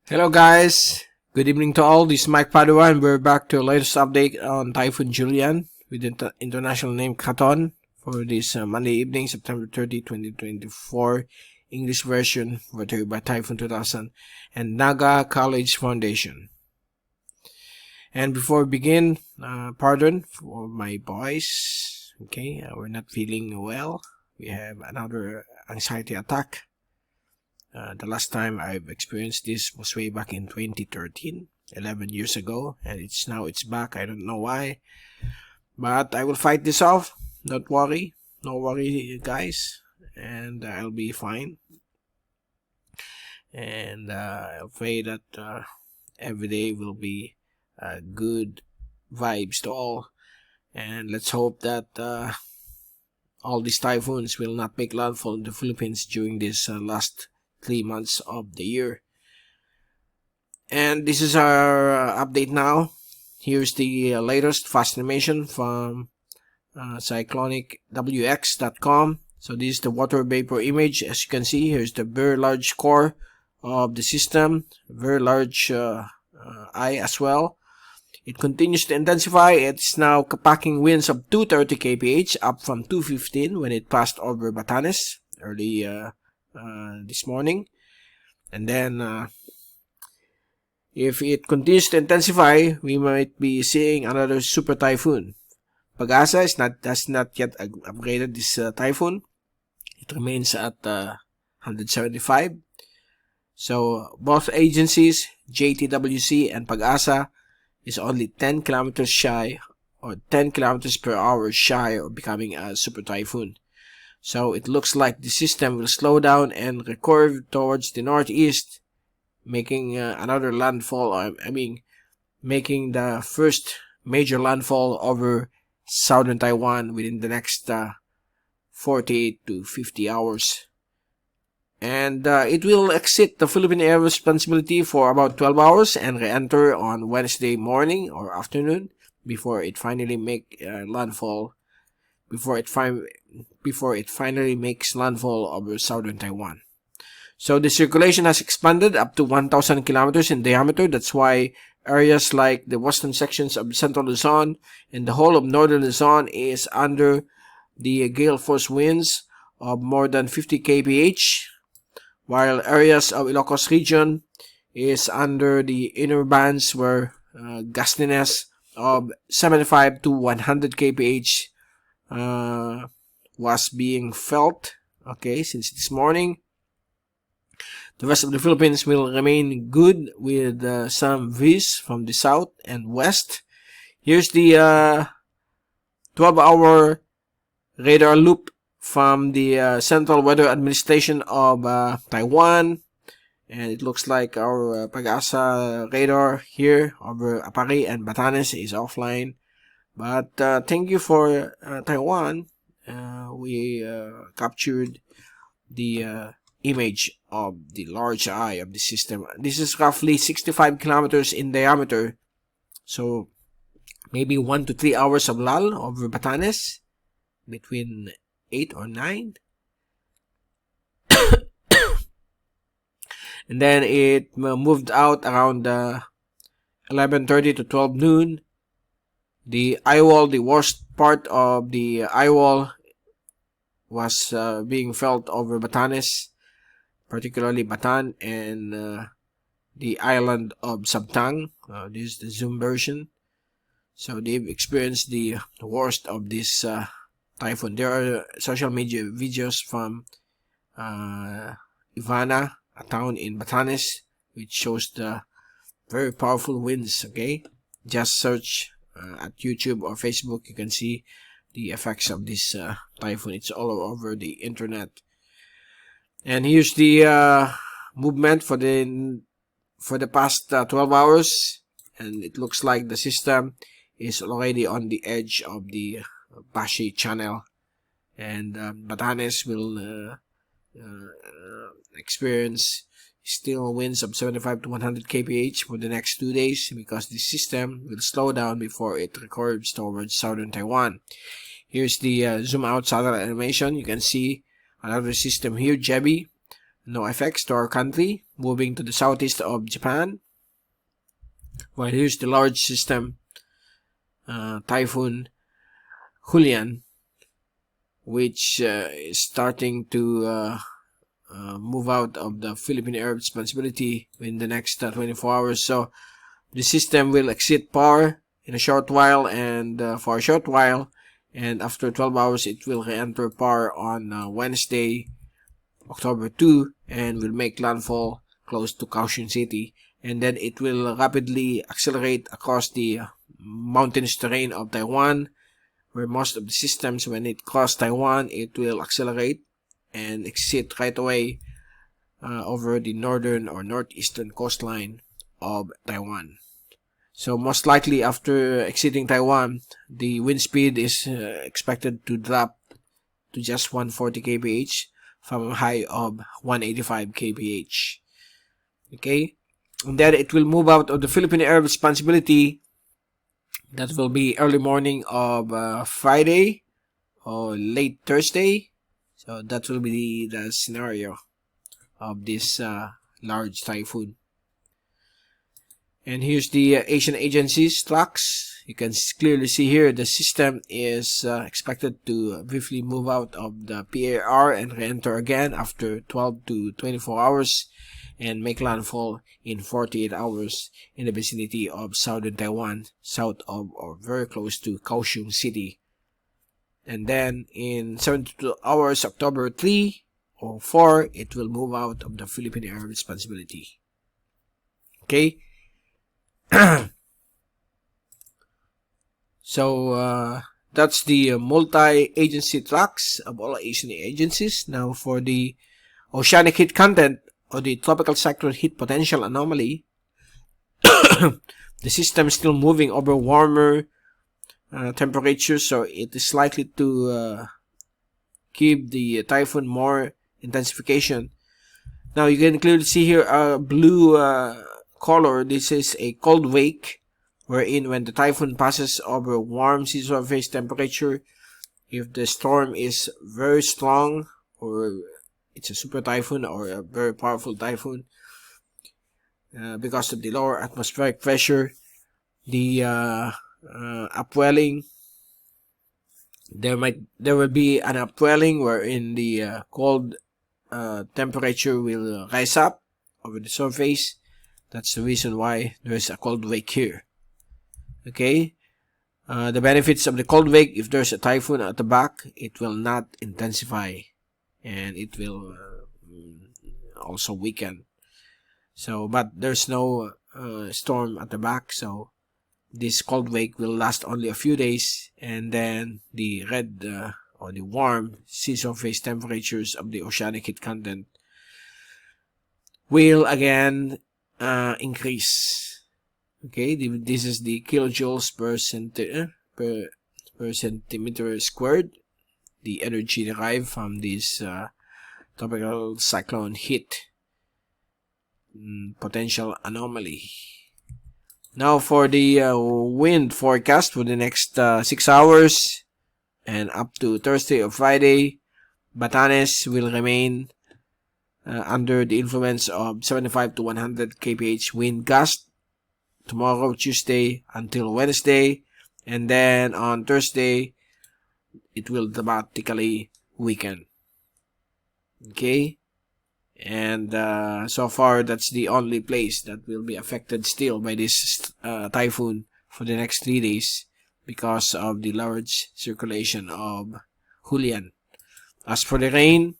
Hello guys, good evening to all. This is Mike Padua and we're back to a latest update on Typhoon Julian with the international name Krathon for this Monday evening, September 30, 2024, English version brought to you by Typhoon 2000 and Naga College Foundation. And before we begin, pardon for my voice. Okay, we're not feeling well. We have another anxiety attack. The last time I've experienced this was way back in 2013, 11 years ago, and it's back. I don't know why, but I will fight this off. Don't worry, no worry, guys, and I'll be fine. And I'll pray that every day will be good vibes to all, and let's hope that all these typhoons will not make landfall in the Philippines during this last 3 months of the year. And this is our update now. Here's the latest fast animation from cyclonicwx.com. So this is the water vapor image. As you can see, here's the very large core of the system, very large eye as well. It continues to intensify. It's now packing winds of 230 kph, up from 215 when it passed over Batanes early this morning. And then if it continues to intensify, we might be seeing another super typhoon. Pag-asa has not yet upgraded this typhoon. It remains at 175. So both agencies, JTWC and Pag-asa, is only 10 kilometers shy, or 10 kilometers per hour shy of becoming a super typhoon. So it looks like the system will slow down and recurve towards the northeast, making another landfall. Making the first major landfall over southern Taiwan within the next 48 to 50 hours. And it will exit the Philippine air responsibility for about 12 hours and re-enter on Wednesday morning or afternoon before it finally make landfall. Before it finally makes landfall over southern Taiwan. So the circulation has expanded up to 1,000 kilometers in diameter. That's why areas like the western sections of central Luzon and the whole of northern Luzon is under the gale force winds of more than 50 kph, while areas of Ilocos region is under the inner bands where gustiness of 75 to 100 kph was being felt, okay, since this morning. The rest of the Philippines will remain good with some breeze from the south and west. Here's the 12-hour radar loop from the Central Weather Administration of Taiwan, and it looks like our Pag-asa radar here over Apari and Batanes is offline. But thank you for Taiwan. We captured the image of the large eye of the system. This is roughly 65 kilometers in diameter. So maybe 1 to 3 hours of lull over Batanes, between 8 or 9. And then it moved out around 11:30 to 12 noon. The eye wall, the worst part of the eye wall was being felt over Batanes, particularly Batan and the island of Sabtang. This is the Zoom version. So they've experienced the worst of this typhoon. There are social media videos from Ivana, a town in Batanes, which shows the very powerful winds. Okay, just search at YouTube or Facebook. You can see the effects of this typhoon. It's all over the internet. And here's the movement for the past 12 hours, and it looks like the system is already on the edge of the Bashi Channel, and Batanes will experience still winds of 75 to 100 kph for the next 2 days, because the system will slow down before it recurves towards southern Taiwan. Here's the zoom out satellite animation. You can see another system here, Jebi, no effects to our country, moving to the southeast of Japan. While here's the large system, Typhoon Julian, which is starting to move out of the Philippine air responsibility in the next 24 hours. So the system will exit PAR in a short while, and for a short while, and after 12 hours it will re-enter PAR on Wednesday, October 2, and will make landfall close to Kaohsiung City, and then it will rapidly accelerate across the mountainous terrain of Taiwan, where most of the systems, when it crosses Taiwan, it will accelerate and exit right away over the northern or northeastern coastline of Taiwan. So most likely after exiting Taiwan, the wind speed is expected to drop to just 140 kph from a high of 185 kph. Okay, and then it will move out of the Philippine air responsibility. That will be early morning of Friday or late Thursday. So that will be the scenario of this large typhoon. And here's the Asian agencies tracks. You can clearly see here the system is expected to briefly move out of the PAR and re-enter again after 12 to 24 hours and make landfall in 48 hours in the vicinity of southern Taiwan, south of or very close to Kaohsiung City. And then in 72 hours, October 3 or 4, it will move out of the Philippine air responsibility. Okay. So that's the multi-agency tracks of all Asian agencies. Now for the oceanic heat content or the tropical cyclone heat potential anomaly, the system is still moving over warmer temperatures, so it is likely to give the typhoon more intensification. Now you can clearly see here a blue color. This is a cold wake, wherein when the typhoon passes over warm sea surface temperature, if the storm is very strong or it's a super typhoon or a very powerful typhoon, because of the lower atmospheric pressure, the upwelling, there will be an upwelling wherein the cold temperature will rise up over the surface. That's the reason why there's a cold wake here. Okay, the benefits of the cold wake: if there's a typhoon at the back, it will not intensify and it will also weaken. So, but there's no storm at the back, so this cold wake will last only a few days, and then the red or the warm sea surface temperatures of the oceanic heat content will again increase. Okay, this is the kilojoules per centimeter squared, the energy derived from this tropical cyclone heat potential anomaly. Now for the wind forecast for the next 6 hours and up to Thursday or Friday, Batanes will remain under the influence of 75 to 100 kph wind gust tomorrow, Tuesday, until Wednesday, and then on Thursday it will dramatically weaken. Okay, and so far that's the only place that will be affected still by this typhoon for the next 3 days because of the large circulation of Julian. As for the rain,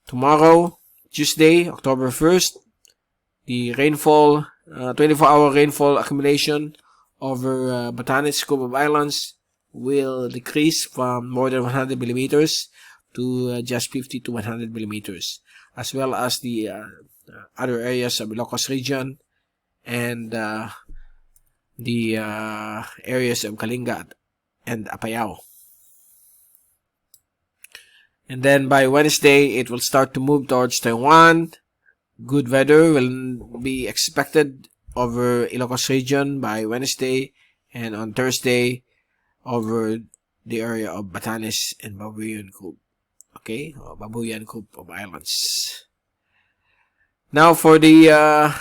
tomorrow, Tuesday, October 1st, the rainfall, 24-hour rainfall accumulation over Batanes group of islands will decrease from more than 100 millimeters to just 50 to 100 millimeters, as well as the other areas of Ilocos region and the areas of Kalinga and Apayao. And then by Wednesday, it will start to move towards Taiwan. Good weather will be expected over Ilocos region by Wednesday, and on Thursday over the area of Batanes and Babuyan Group. Okay, Babuyan Group of islands. Now for the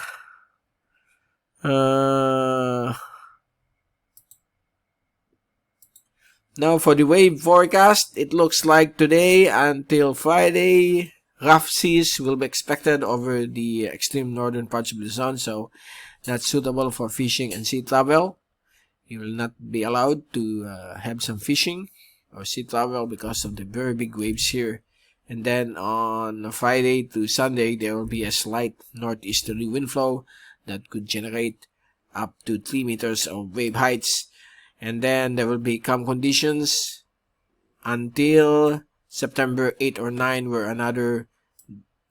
wave forecast, it looks like today until Friday, rough seas will be expected over the extreme northern parts of Luzon, so not suitable for fishing and sea travel. You will not be allowed to have some fishing or sea travel because of the very big waves here. And then on Friday to Sunday, there will be a slight northeasterly wind flow that could generate up to 3 meters of wave heights. And then there will be calm conditions until September 8 or 9, where another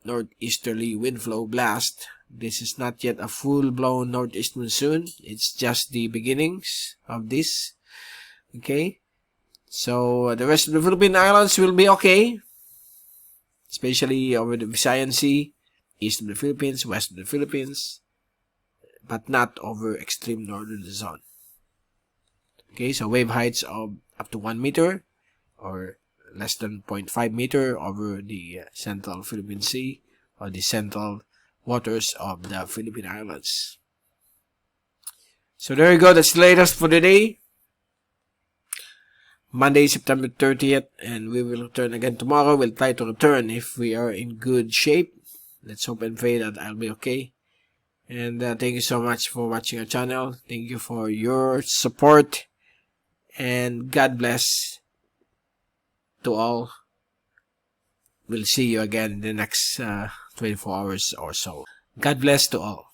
northeasterly wind flow blast. This is not yet a full-blown northeast monsoon. It's just the beginnings of this. Okay. So the rest of the Philippine Islands will be okay. Especially over the Visayan Sea, east of the Philippines, west of the Philippines. But not over extreme northern Luzon. Okay, so wave heights of up to 1 meter or less than 0.5 meter over the central Philippine Sea or the central waters of the Philippine Islands. So there you go. That's the latest for today. Monday, September 30th, and we will return again tomorrow. We'll try to return if we are in good shape. Let's hope and pray that I'll be okay. And thank you so much for watching our channel. Thank you for your support. And God bless to all. We'll see you again in the next 24 hours or so. God bless to all.